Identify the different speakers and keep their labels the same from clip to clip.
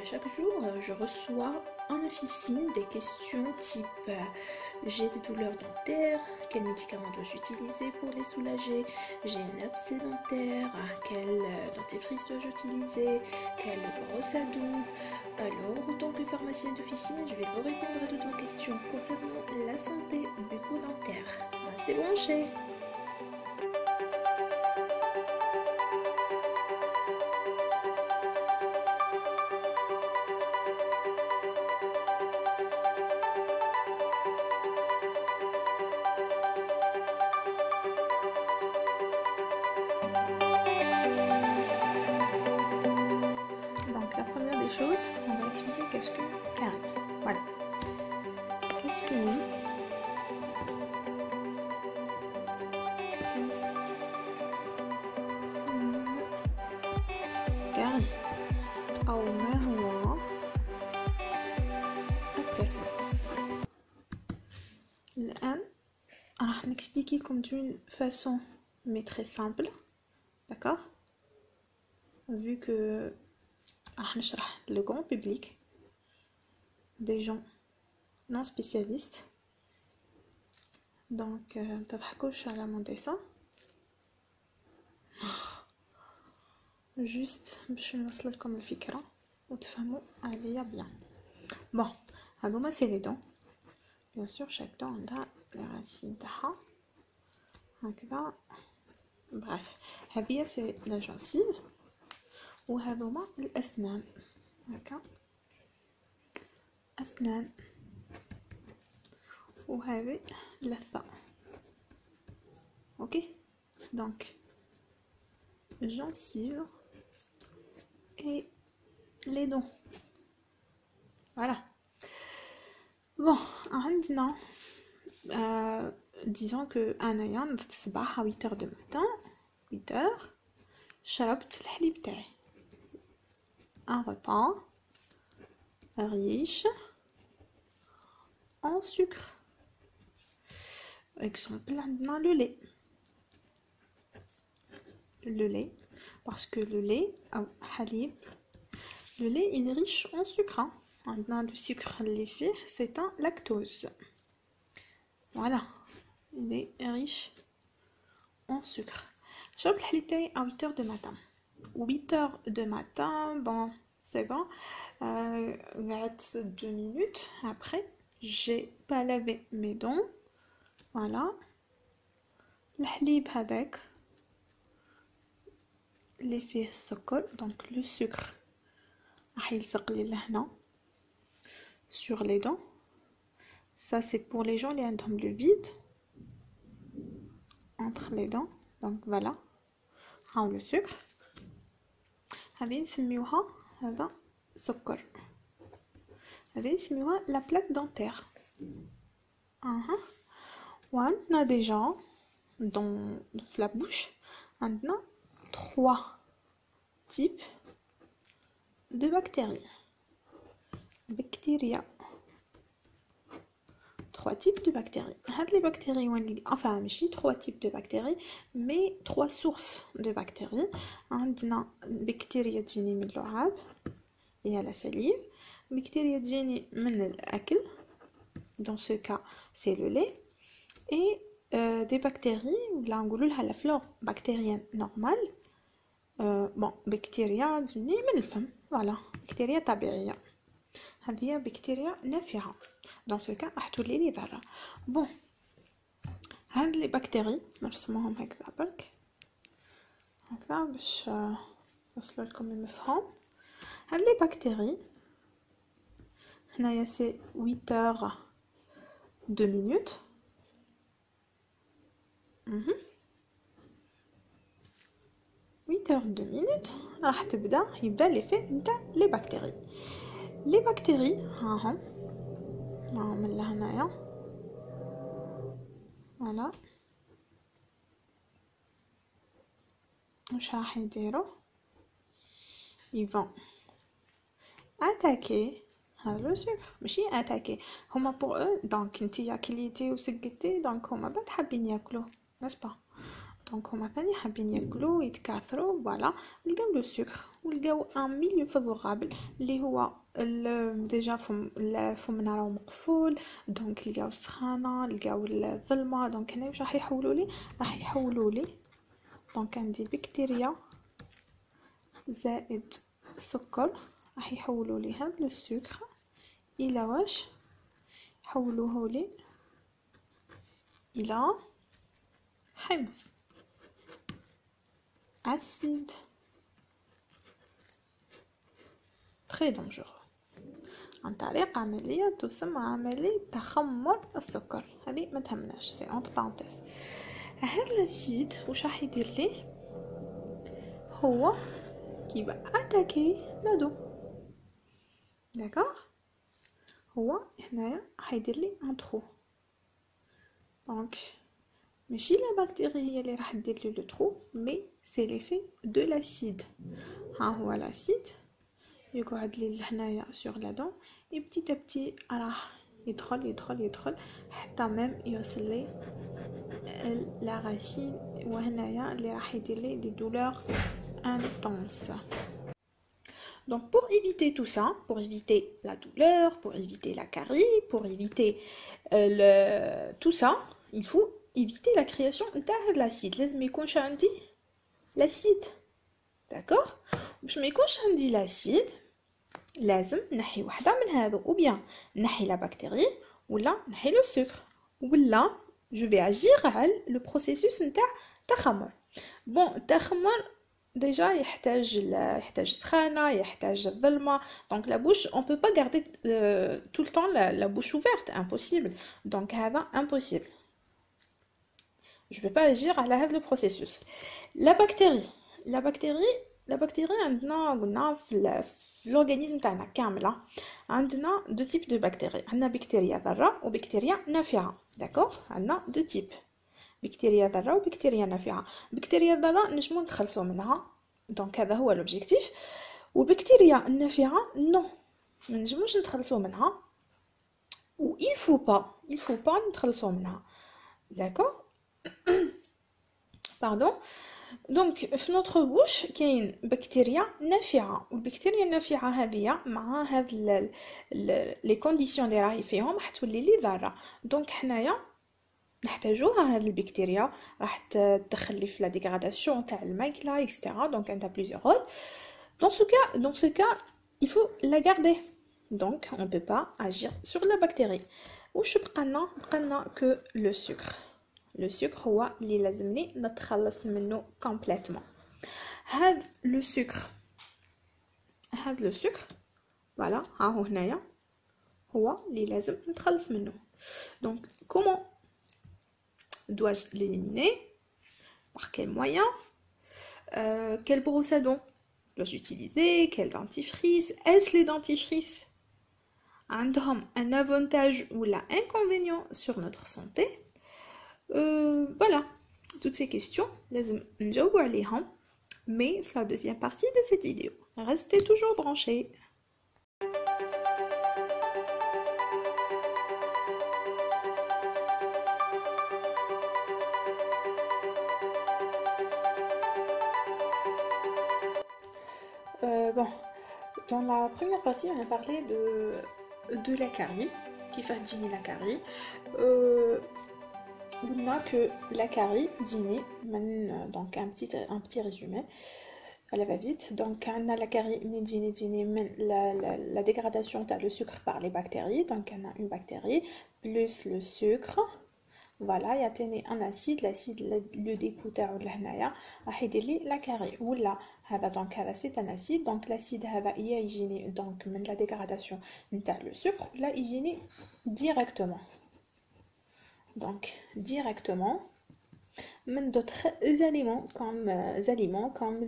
Speaker 1: chaque jour, je reçois en officine des questions type j'ai des douleurs dentaires, quel médicament dois-je utiliser pour les soulager, j'ai un abcès dentaire, quel dentifrice dois-je utiliser, quelle brosse à dents. Alors, en tant que pharmacien d'officine, je vais vous répondre à toutes vos questions concernant la santé bucco-dentaire. Restez branchés! Donc la première des choses, on va expliquer qu'est-ce que carie. Voilà. Qu'est-ce qu'une carie أو ما هو التسوس. الآن راح نexpliquer comme d'une façon mais très simple, d'accord, vu que راح نشرح le grand public, des gens non spécialistes. Donc متضحكوش على mon dessin, juste باش نوصل لكم الفكرة وتفهموا عليا bien. Bon, هذوما c'est les dents. Bien sûr chaque dent عندها les racines تاعها هكذا. Bref, هذه c'est la gencive وهذوما الأسنان. هكا أسنان وهذه اللثة. Ok, donc gencive et les dents. Voilà. Bon, عندنا disons que أنايا نضت الصباح à 8h du matin, 8h شربت الحليب تاعي, un repas riche en sucre. Exemple, عندنا le lait, parce que le lait أو حليب, le lait il est riche en sucre, hein. عندنا le sucre اللي فيه c'est un lactose. Voilà, il est riche en sucre. شربت الحليب تاعي à 8h du matin. 8h du matin, bon, c'est bon. 2 minutes après, j'ai pas lavé mes dents. Voilà. الحليب هذاك اللي فيه السكر, donc le sucre راح يلصق لي لهنا sur les dents. Ça c'est pour les gens اللي عندهم le vide entre les dents. Donc voilà, هاو le sucre. هذه نسميوها, هذا سكر, هذه نسميوها la plaque dentaire. وعندنا déjà dans la bouche عندنا 3 types de bactéries. Bactéria. 3 types de bactéries. Les bactéries, enfin, ماشي 3 types de bactéries, mais 3 sources de bactéries. عندنا بكتيريا تجيني من اللعاب, هي la salive. بكتيريا تجيني من الأكل, dans ce cas c'est le lait. Et des bactéries, là نقولوا لها la flore bactérienne normale. bon, بكتيريا تجيني من الفم, voilà, بكتيريا طبيعية. هذه بكتيريا نافعة, dans ce cas راح تولي لي ضارة. bon, هاد لي بكتيري نرسموهم هكذا برك هكذا باش يوصلوا لكم المفهوم. هاد لي بكتيري هنايا سي 8h 2 minutes. 8h 2 minutes راح يبدا لي فيه نتاع لي بكتيري. لي بكتيري هاهم من لهنايا, فوالا. واش راح يديروا؟ ils vont attaquer هذا السكر, ماشي attaquer, هما pour eux. donc نتيا كليتي وسقتي, donc هما بعد حابين ياكلوا, n'est-ce pas. دونك هما ثاني حابين ياكلوا يتكاثروا فوالا لقاو لو سكر ولقاو ان ميليو فافورابل اللي هو ديجا فمنا راهو مقفول دونك لقاو السخانه لقاو الظلمه دونك هنا واش راح يحولوا لي دونك عندي بكتيريا زائد سكر راح يحولوا لي هذا لو سكر الى واش يحولوه لي الى حمض acide très dangereux عن طريق عملية تسمى عملية تخمر السكر. هذه ما تهمناش سي entre parenthèses. هذا الاسيد واش راح يدير ليه هو كي va attaquer la dent d'accord هو هنايا راح يدير لي ان ترو دونك ماشي لا بكتيريا هي اللي راح دير لي لو ترو مي سي ليفي دو لاسيد. ها هو لاسيد يقعد لي هنايا سور لا دون اي بتي بتي راح يدخل حتى ميم يوصل لي لا راسين وهنايا اللي راح يدير لي دي دولور انتونس. Donc pour éviter tout ça, pour éviter la douleur, pour éviter la carie, pour éviter tout ça, il faut éviter la création de l'acide. لازم يكونش عندي l'acide. D'accord? باش ما يكونش عندي l'acide لازم نحي وحده من هذو ou bien نحي la bactérie ولا نحي le sucre ولا je vais agir على le processus نتاع تخمر. Bon, التخمر déjà يحتاج سخانه يحتاج الظلمه donc la bouche on peut pas garder tout le temps la bouche ouverte impossible donc هذا impossible je peux pas agir على هذا le processus. la bactérie عندنا قلنا في l'organisme تاعنا كامله عندنا دو تيب دو بكتيري عندنا بكتيريا ضاره وبكتيريا نافعه d'accord عندنا دو تيب بكتيريا ضاره وبكتيريا نافعه. بكتيريا ضاره نجمو نتخلصوا منها دونك هذا هو لوبجيكتيف والبكتيريا النافعه نو ما نجموش نتخلصوا منها و il faut pas نتخلصوا منها d'accord pardon دونك في نوتر بوش كاين بكتيريا نافعه والبكتيريا النافعه هذه مع هاد لي كونديسيون اللي راهي فيهم راح تولي لي ضاره دونك حنايا نحتاجوها هذه البكتيريا راح تدخل لي في لا ديغراداسيون تاع الماكله اكسترا دونك عندها بليزيور رول dans ce cas il faut la garder donc on peut pas agir sur la bactérie. واش بقالنا كو لو sucre هو اللي لازمني نتخلص منه كومبليتوم. هذا لو sucre فوالا ها هو هنايا هو اللي لازم نتخلص منه. donc comment dois-je l'éliminer? Par quel moyen? Quelle brosse à dents dois-je utiliser? Quel dentifrice? Est-ce les dentifrices عندهم un avantage ou l'inconvénient sur notre santé? Voilà, toutes ces questions لازم نجاوب عليهم mais في la deuxième partie de cette vidéo. Restez toujours branchés. Bon, dans la première partie, on a parlé de la carie, qui fait dîner la carie. On a que la carie dîner, donc un petit résumé. Elle va vite. Donc, on a la carie dîner, la dégradation de le sucre par les bactéries. Donc, on a une bactérie plus le sucre. Voilà, il y a un acide, l'acide le dégoûteur de l'hnaya راح يدير لي la carie ولا هذا donc هذا c'est un acide donc l'acide هذا يجيني donc من la dégradation نتاع le sucre là يجيني directement من d'autres aliments comme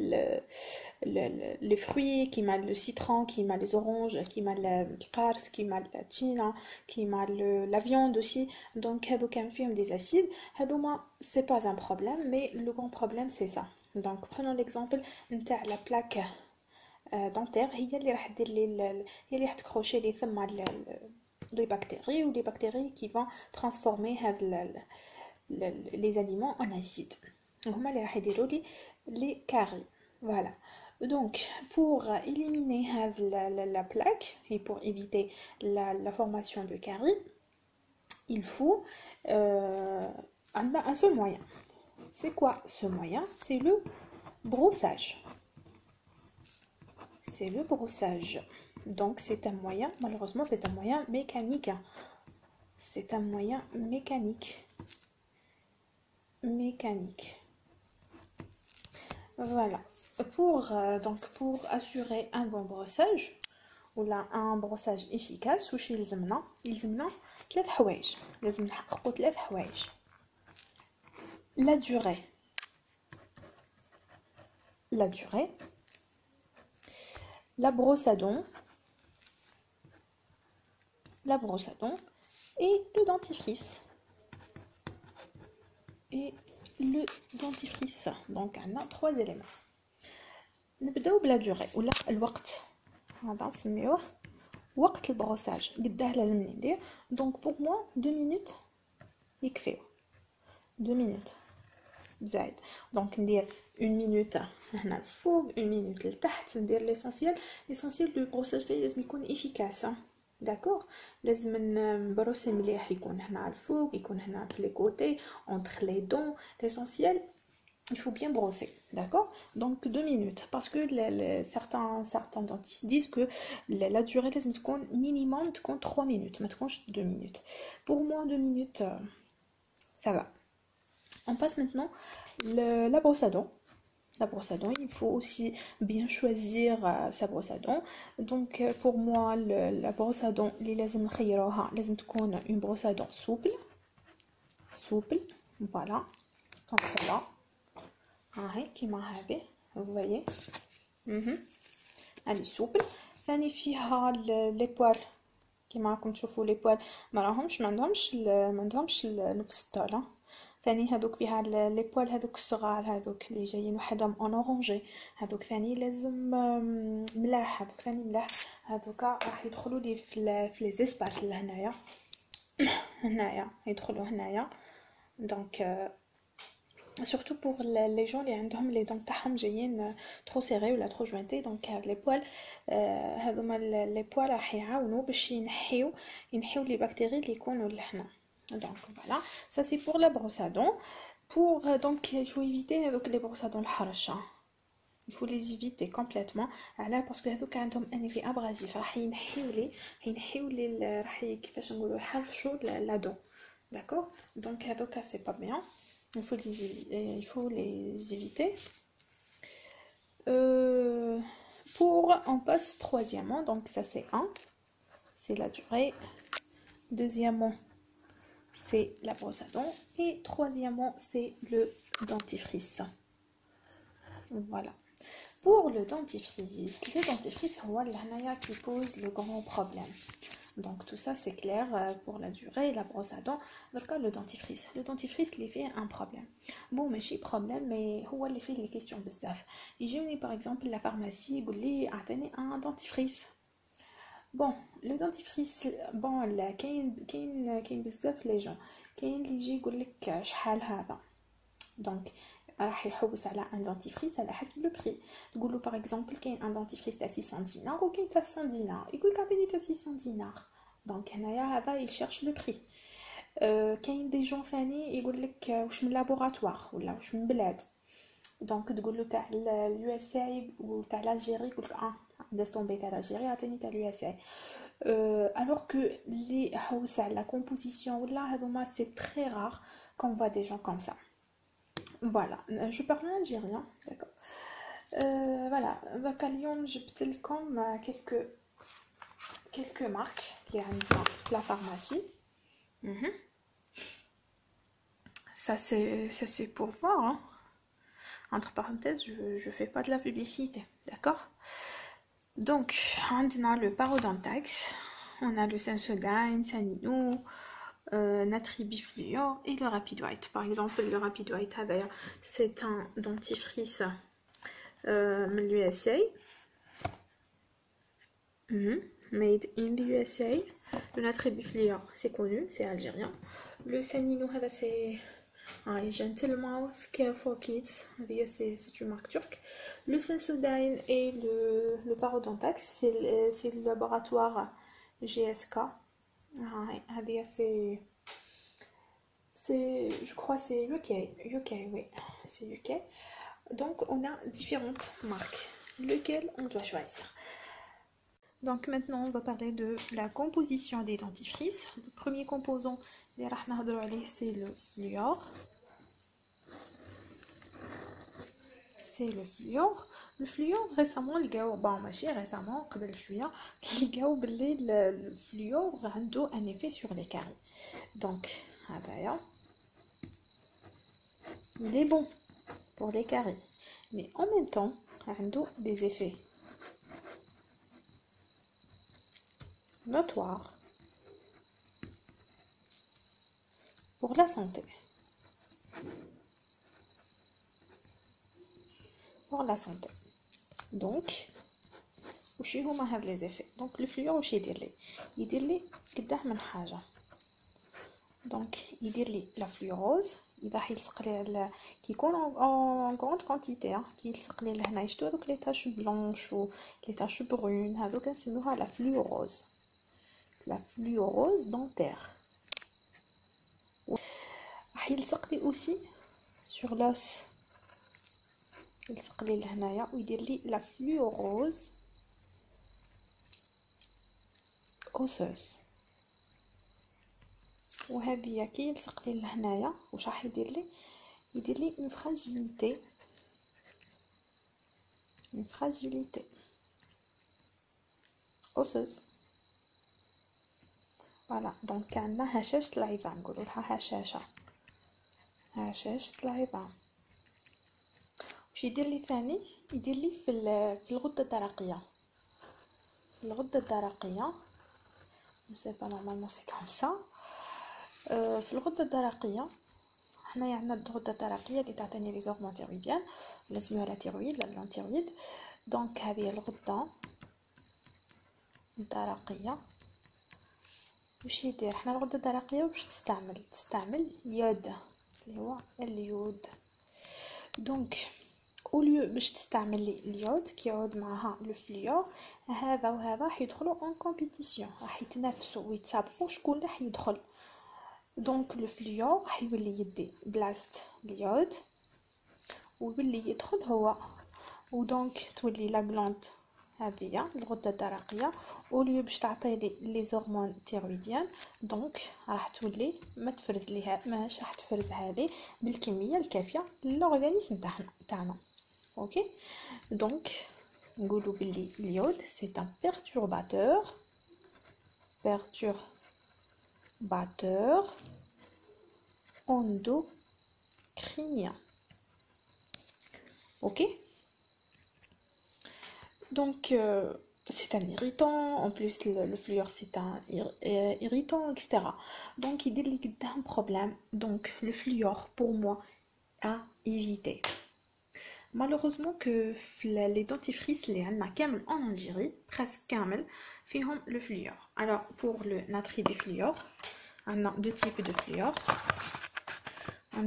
Speaker 1: les fruits qui m'a le citron qui m'a les oranges qui m'a le qars qui m'a la tina qui m'a la viande aussi donc هادو كان فيهم des acides هادوما c'est pas un problème mais le grand problème c'est ça. donc prenons l'exemple نتاع la plaque dentaire هي اللي راح دير لي هي اللي راح تكروشي لي ثم les bactéries ou les bactéries qui vont transformer les aliments en acide. هما اللي راح يديروا لي لي كاري. Voilà. Donc, pour éliminer la plaque et pour éviter la formation de caries, il faut un seul moyen. C'est quoi ce moyen? C'est le brossage. C'est le brossage. Donc, c'est un moyen, malheureusement, c'est un moyen mécanique. C'est un moyen mécanique. Voilà. Pour assurer un bon brossage ou là un brossage efficace واش يلزمنا 3 حوايج. لازم نحققوا 3 حوايج. La durée, la brosse à dents et le dentifrice. Donc on a 3 éléments. نبداو بلا durée ولا الوقت. هذا نسميوه وقت البروساج. قداه لازم ندير. Donc pour moi 2 minutes يكفيو. 2 minutes زايد. Donc ندير 1 minute هنا الفوق 1 minute لتحت. ندير l'essentiel du brossage لازم يكون efficace. D'accord. لازم نبروسي مليح. يكون هنا على الفوق يكون هنا في les côtés entre les dents. L'essentiel il faut bien brosser, d'accord? Donc 2 minutes, parce que certains dentistes disent que la durée لازم تكون minimum تكون 3 minutes, ما تكونش 2 minutes. Pour moi 2 minutes ça va. On passe maintenant la brosse à dents. La brosse à dents, il faut aussi bien choisir sa brosse à dents. Donc pour moi la brosse à dents اللي لازم نخيروها لازم تكون une brosse à dents souple, voilà, comme ça. كيما هذه vous voyez. هذه سوبل. ثاني فيها لي بوال كيما راكم تشوفوا لي بوال ما عندهمش نفس الطول. ثاني هذوك فيها لي بوال هذوك الصغار هذوك اللي جايين وحدهم اون اورانجي. هذوك ثاني لازم ملاح. هذوك ثاني ملاح. هذوك راح يدخلوا لي في لي زيسباس لهنايا. يدخلوا هنايا. دونك surtout pour les gens qui ont les dents تاعهم جايين trop serrés ولا trop jointés. donc هاد les poils هذوما les poils راح يعاونوا باش ينحيو les bactéries اللي يكونوا لهنا. donc voilà, ça c'est pour la brosse à dents. pour donc il faut éviter avec les brosses à dents الحرشة. il faut les éviter complètement على parce que هذوك عندهم un effet abrasif. راح ينحيو لي راح كيفاش نقولوا يحرشوا la dent. d'accord. donc هذوك c'est pas bien. Il faut les éviter. On passe troisièmement, donc ça c'est 1, c'est la durée. Deuxièmement, c'est la brosse à dents. Et troisièmement, c'est le dentifrice. Voilà. Pour le dentifrice, c'est l'hanaya qui pose le grand problème. Donc tout ça c'est clair pour la durée, la brosse à dents. Donc le dentifrice il fait un problème. Bon ماشي problème mais هو اللي فيه les questions بزاف. يجيوني par exemple la pharmacie يقول لي اعطيني un dentifrice. bon le dentifrice bon لا كاين بزاف les gens. كاين اللي يجي يقول لك شحال هذا. donc راح يحوس على un dentifrice على حسب le prix. تقول له par exemple كاين un dentifrice تاع 600 دينار وكاين تاع 100 دينار. يقول لك عطيني تاع 600 دينار. donc هنايا هذا il cherche le prix. كاين دي جون ثاني يقول لك واش من لابوراتوار ولا واش من بلاد. donc تقول له تاع اليو اس اي وتاع الجيري يقول لك داز طومبي تاع الجيري عطيني تاع اليو اس اي. alors que les حوس على composition ولا هذوما c'est très rare qu'on voit des gens comme ça. voilà, je parle en algérien, d'accord. voilà, donc اليوم جبت لكم quelques marques qui عندنا la pharmacie. ça c'est pour voir, hein. entre parenthèses, je fais pas de la publicité, d'accord. donc on a le Parodontax, on a le Sensodyne, Sanino, Natribifluor et le Rapid White. Par exemple, le Rapid White, d'ailleurs, c'est un dentifrice de l'USA, made in the USA. Le Natribifluor, c'est connu, c'est algérien. Le Sanino, c'est Gentle Mouth Care for Kids, c'est une marque turque. Le Sensodyne et le Parodontax, c'est le laboratoire GSK. Je crois c'est UK, oui, c'est UK. Donc on a différentes marques, lequel on doit choisir. Donc maintenant on va parler de la composition des dentifrices. Le premier composant c'est le fluor. C'est le fluor. Le fluor récemment récemment le fluor a un effet sur les caries. Donc il est bon pour les caries, mais en même temps il a des effets notoires pour la santé. Donc وشي هما هاد لي زيفي. دونك لو فلور واش يدير لي قداه من حاجه. دونك يدير لي لا فلوروز، اذا يلصق لي كي يكون اون غروند كونتيتي كي يلصق لي لهنا يشتو هذوك لي تاش بلونش و لي تاش برون، هذوك كنسميوها لا فلوروز دونتير. راح يلصق لي اوسي سور لوس، يلصق لي لهنايا ويدير لي لا فلوروز اوسوس. وهذه كي يلصق لي لهنايا واش راح يدير لي اون فراجيليتي اوسوس. فوالا دونك عندنا هشاشه العظام، نقولوا لها هشاشه العظام. واش يدير لي ثاني؟ يدير لي في الغده الدرقيه. سي با نورمالمون سي كوم سا. في الغده الدرقيه حنايا عندنا الغده الدرقيه اللي تعطيني لي زورمون تيرويديان، ولا سميوها لا تيرويد لا لانتيرويد. دونك هذه الغده الدرقيه واش يدير؟ حنا الغده الدرقيه واش تستعمل اليود، اللي هو اليود. دونك اوليو باش تستعمل لي اليود كيعود معها لو فلور، هذا وهذا راح يدخلوا اون كومبيتيسيون، راح يتنافسوا ويتسابقوا شكون راح يدخل. دونك لو فلور راح يولي يدي بلاصه اليود ويولي يدخل هو، ودونك تولي لا غلاند هذه الغده الدرقيه اوليو باش تعطي لي زورمون تيرويديان، دونك راح تولي ما تفرز ليها، ماش راح تفرزها لي بالكميه الكافيه للورغانيزم تاعنا. اوكي دونك نقولوا باللي اليود سي ان perturbateur endocrinien. Ok, donc c'est un irritant, en plus le fluor c'est un irritant, etc. Donc il dit un problème. Donc le fluor pour moi à éviter. Malheureusement que les dentifrices les كامل en Algérie presque كامل فيهم le fluor. Alors pour le natridifluor on a deux types de fluor. On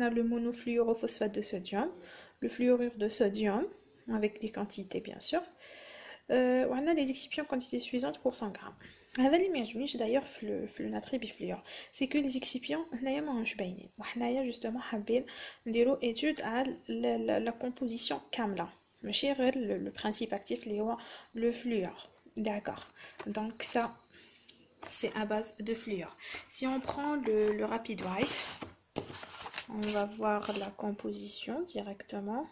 Speaker 1: a le monofluorophosphate de sodium, le fluorure de sodium avec des quantités bien sûr. On a les excipients en quantité suffisante pour 100 grammes. هذا اللي ما يعجبنيش داير في الناتري بفلور، سي كو لي زيكسيبيون هنايا ماهمش باينين، وحنايا جوستومون حابين نديرو ايتود على لا كومبوزيسيون كامله، ماشي غير لو برينسيپ اكتيف اللي هو لو فلور. D'accord, donc ça c'est à base de fluor. Si on prend le Rapid White, on va voir la composition directement.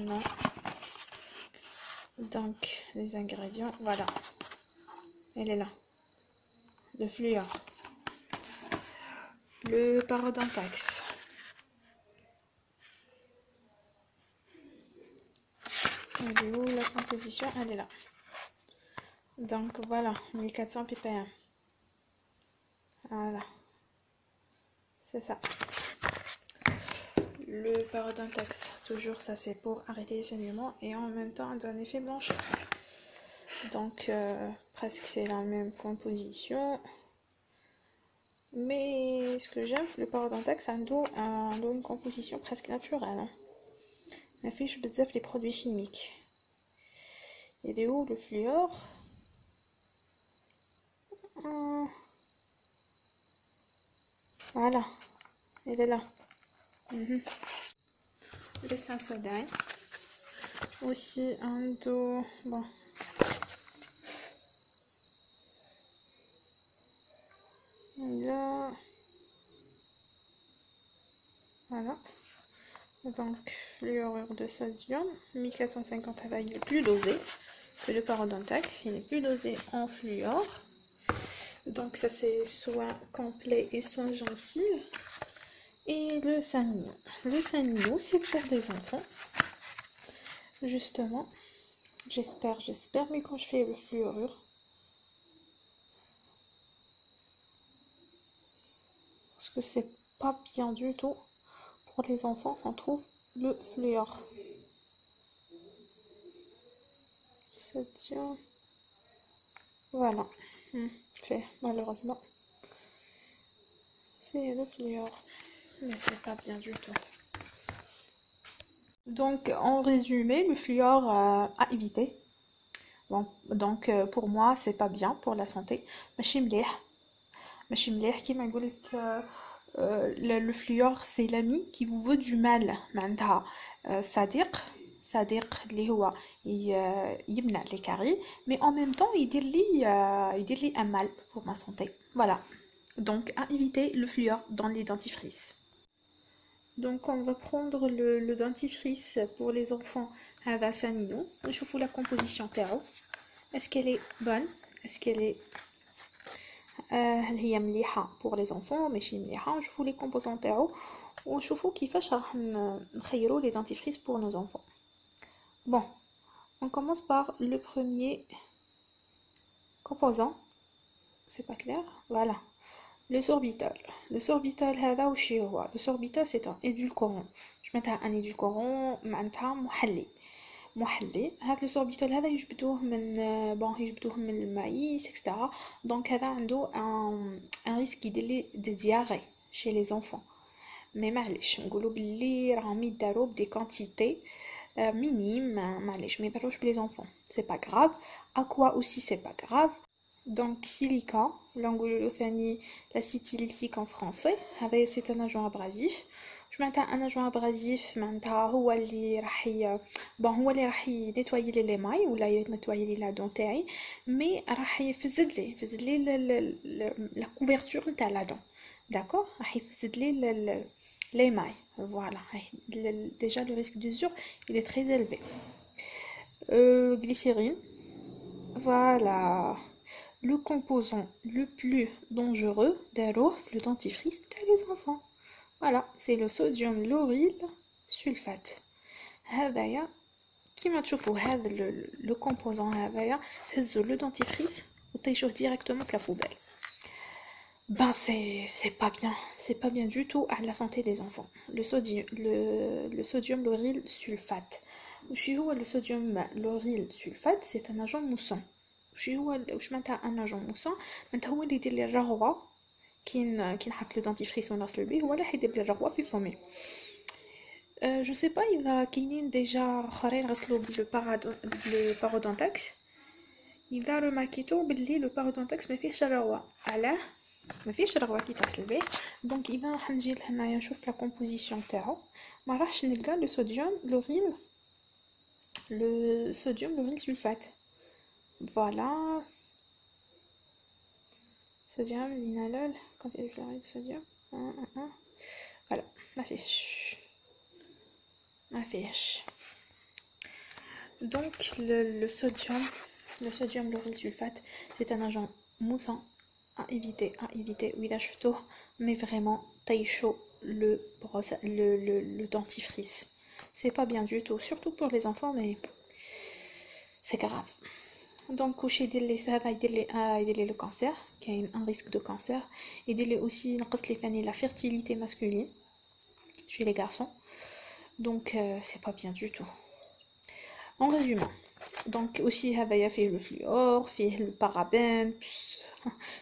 Speaker 1: Non. Donc les ingrédients, voilà, elle est là. Le fluor, le Parodontax, elle est où la composition? Elle est là. Donc voilà, 1400 ppm. Voilà, c'est ça. Le Parodontax, toujours ça c'est pour arrêter les saignements et en même temps un effet blancheur. Donc presque c'est la même composition. Mais ce que j'aime, le parodontax, ça a une composition presque naturelle. ما فيش بزاف les produits chimiques. Il est où le fluor? Voilà, il est là. Le Sensodyne. Aussi un dos. Bon. Là. Voilà. Donc, fluorure de sodium. 1450 avec, il est plus dosé que le parodontax. Il est plus dosé en fluor. Donc, ça c'est soin complet et soin gencives. Et le Sanio. Le Sanio, c'est pour des enfants. Justement. J'espère. Mais quand je fais le fluorure. Parce que c'est pas bien du tout. Pour les enfants, on trouve le fluor. Sodium. Voilà. Fait, malheureusement. Fait le fluor. Mais c'est pas bien du tout. Donc, en résumé, le fluor à éviter. Bon, donc, pour moi, c'est pas bien pour la santé. ماشي مليح كيما نقول لك le fluor c'est l'ami qui vous veut du mal. معناتها صديق اللي هو يمنع les caries, mais en même temps يدير لي un mal pour ma santé. Voilà. Donc, à éviter le fluor dans les dentifrices. Donc on va prendre le dentifrice pour les enfants هذا Sanio. نشوفوا la composition تاعو. Est-ce qu'elle est bonne? Est-ce qu'elle est هل هي مليحة pour les enfants ماشي مليحة؟ نشوفوا les composants تاعو ونشوفوا كيفاش راح نخيروا les dentifrices pour nos enfants. Bon, on commence par le premier composant. C'est pas clair? Voilà. Le sorbitol. Le sorbitol هذا وش هو؟ Le sorbitol c'est un édulcorant. Je mets un édulcorant معناتها محلي. هذا le sorbitol هذا يجبدوه من الماïs etc. Donc هذا عنده un risque يدير لي de diarrhée chez les enfants. Mais معليش نقولوا باللي راهم يداروا بدي quantités minimes معليش ما يداروش بلي enfants. C'est pas grave. Aqua aussi c'est pas grave. Donc silica, l'angulotanie, l'acide salicylique en français, c'est un agent abrasif. Je mets un agent abrasif, هو اللي راح ينيتوايي لي ماي ولا ينيتوايي لي لا دون تاعي, mais راح يفسد لي la couverture نتاع لا دون. D'accord? راح يفسد لي les mailles. Voilà. Déjà le risque d'usure, il est très élevé. Glycérine. Voilà. Le composant le plus dangereux le dentifrice des enfants. Voilà, c'est le sodium lauryl sulfate. هذايا كيما تشوفوا هذا le composant هذايا تهزوا le dentifrice وتيشوه directement في la poubelle. Ben c'est pas bien du tout à la santé des enfants. Le sodium lauryl sulfate. Le sodium lauryl sulfate, c'est un agent moussant. واش معناتها ان اجون موسون؟ معناتها هو اللي يدير لي الرغوه كي نحط لو دونتيفريس ونغسل بيه، هو اللي حيدير لي الرغوه في فمي. جو سي با اذا كاينين ديجا اخرين غسلوا بالبارودونتاكس، اذا رماكيتو باللي لو بارودونتاكس ما فيهش الرغوه. علاه ما فيهش الرغوه كي تغسل بيه؟ دونك اذا راح نجي لهنايا نشوف لا كومبوزيسيون تاعو، ما راحش نلقى لو صوديوم لوريل سولفات. Voilà. Sodium, linalol, quantité de fluoride de sodium. Voilà, ma fiche. Donc le sodium lauryl sulfate, c'est un agent moussant à éviter. Oui, là je mais vraiment taille chaud le dentifrice. C'est pas bien du tout, surtout pour les enfants, mais c'est grave. Donc ça va aider le cancer, qui a un risque de cancer, aider aussi la fertilité masculine chez les garçons. Donc c'est pas bien du tout. En résumant, donc aussi هذايا فيه le fluor, فيه le parabène,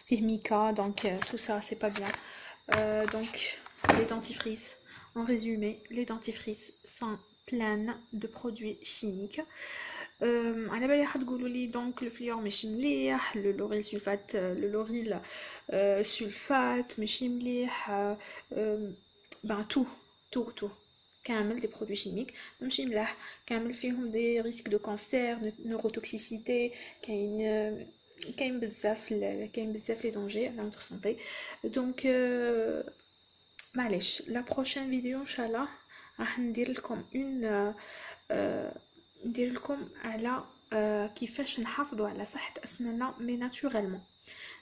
Speaker 1: فيه mica, donc tout ça c'est pas bien. Donc les dentifrices, en résumé, les dentifrices sont pleines de produits chimiques. على بالي حتقولوا لي donc le fluor ماشي مليح, le lauryl sulfate, le lauryl sulfate ماشي مليح, ben tout كامل des produits chimiques ماشي ملاح, كامل فيهم des risques de cancer, neurotoxicité, كاين بزاف les dangers à notre santé. Donc معليش la prochaine vidéo inchallah راح ندير لكم ندير لكم على كيفاش نحافظوا على صحة أسناننا mais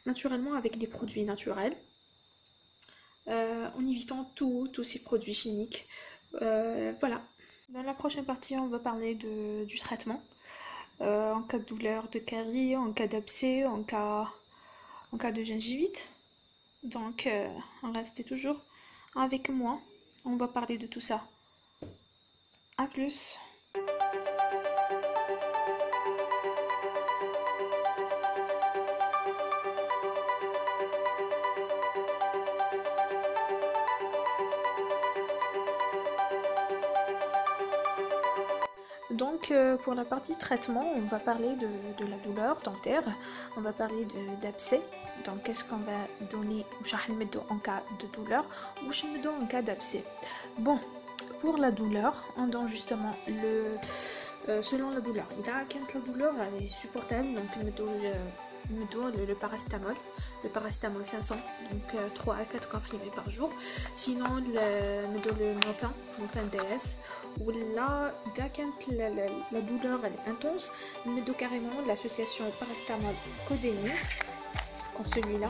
Speaker 1: naturellement avec des produits naturels, en évitant tous ces produits chimiques. Voilà. Dans la prochaine partie, on va parler du traitement en cas de douleur de carie, en cas d'abcès, en cas de gingivite. Donc, restez toujours avec moi. On va parler de tout ça. À plus. Donc pour la partie traitement, on va parler de la douleur dentaire, on va parler d'abcès. Donc qu'est-ce qu'on va donner en cas de douleur ou en cas d'abcès. Bon, pour la douleur, on donne justement selon la douleur. Quand la douleur est supportable, donc le paracétamol. Le paracétamol 500, donc 3 à 4 comprimés par jour. Sinon, le Mopin DS. Ou là, quand la douleur elle est intense, on carrément l'association paracétamol codéine, comme celui-là.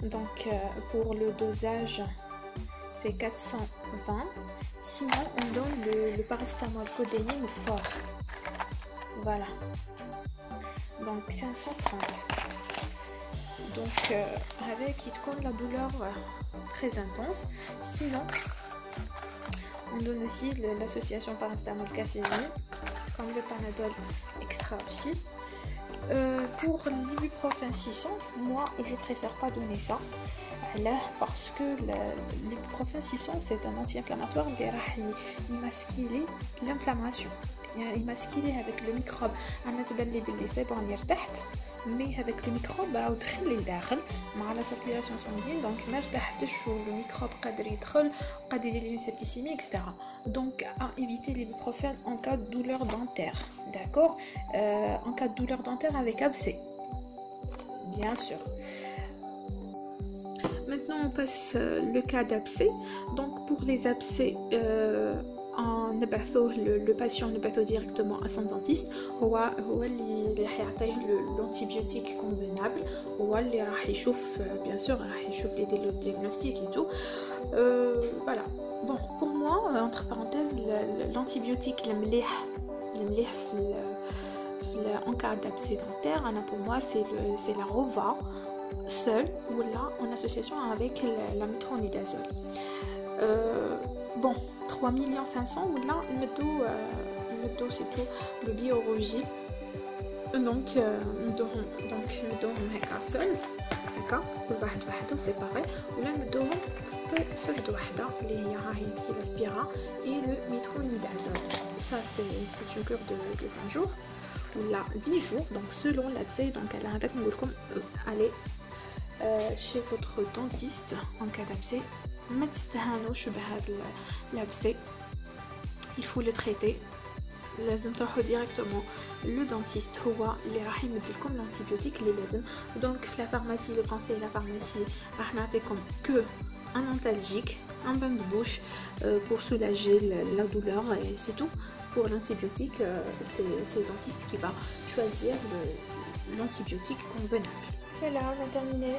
Speaker 1: Donc, pour le dosage, c'est 420. Sinon, on donne le paracétamol codéine fort. Voilà. Donc 530. Donc avec la douleur très intense. Sinon on donne aussi l'association paracétamol caféine comme le Panadol extra aussi. Pour l'ibuprofène 600, moi je préfère pas donner ça là parce que l'ibuprofène 600 c'est un anti-inflammatoire qui va masquer l'inflammation. Il masqué avec le microbe. أنا تبان لي بلي سي بون يرتحت مي هذاك لو ميكروب راه دخل للداخل مع لا سيركيلاسيون سانغين دونك ما ارتحتش ولو ميكروب قادر يدخل وقادر يدير لي سيبتيسيمي اكسترا دونك à éviter l'ibuprofène en cas de douleur dentaire, d'accord, en cas de douleur dentaire avec abcès bien sûr. Maintenant on passe le cas d'abcès. Donc pour les abcès le patient نبعثه directement à son dentiste. هو اللي حيعطيه l'antibiotique convenable, هو اللي راح يشوف bien sûr راح يشوف يدير le diagnostic et tout. Voilà. Bon, pour moi entre parenthèses l'antibiotique المليح en cas d'abcès dentaire, pour moi c'est la Rova seule ou là en association avec la métronidazole. Bon, 3 500 ou là le dos c'est tout le biologie. Donc ندوهم هكا seul هكا كل واحد وحده séparé ولا ندوهم في فرد وحده اللي هي راهي تكي l'aspira et le métronidazole. Ça c'est une cure de 5 jours ou là 10 jours donc selon l'abcès. Donc elle a allez chez votre dentiste en cas d'abcès. ما تستهانوش بهذا l'abcès, il faut le traiter. لازم تروحوا directement le dentiste هو اللي راح يمدلكم l'antibiotique اللي لازم. Donc في la pharmacie, le conseil la pharmacie راح نعطيكم que un antalgique, un bain de bouche pour soulager la douleur et c'est tout. Pour l'antibiotique, c'est le dentiste qui va choisir l'antibiotique convenable. Voilà, on a terminé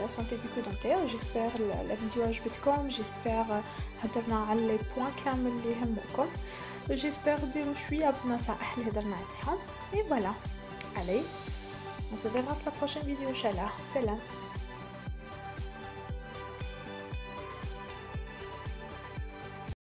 Speaker 1: la santé bucco-dentaire. J'espère la vidéo عجبتكم. J'espère هدرنا على les points كامل اللي يهمكم. J'espère ديروا شوية بنصائح اللي هدرنا عليهم. Et voilà. Allez, on se verra pour la prochaine vidéo, Inch'Allah. Salam.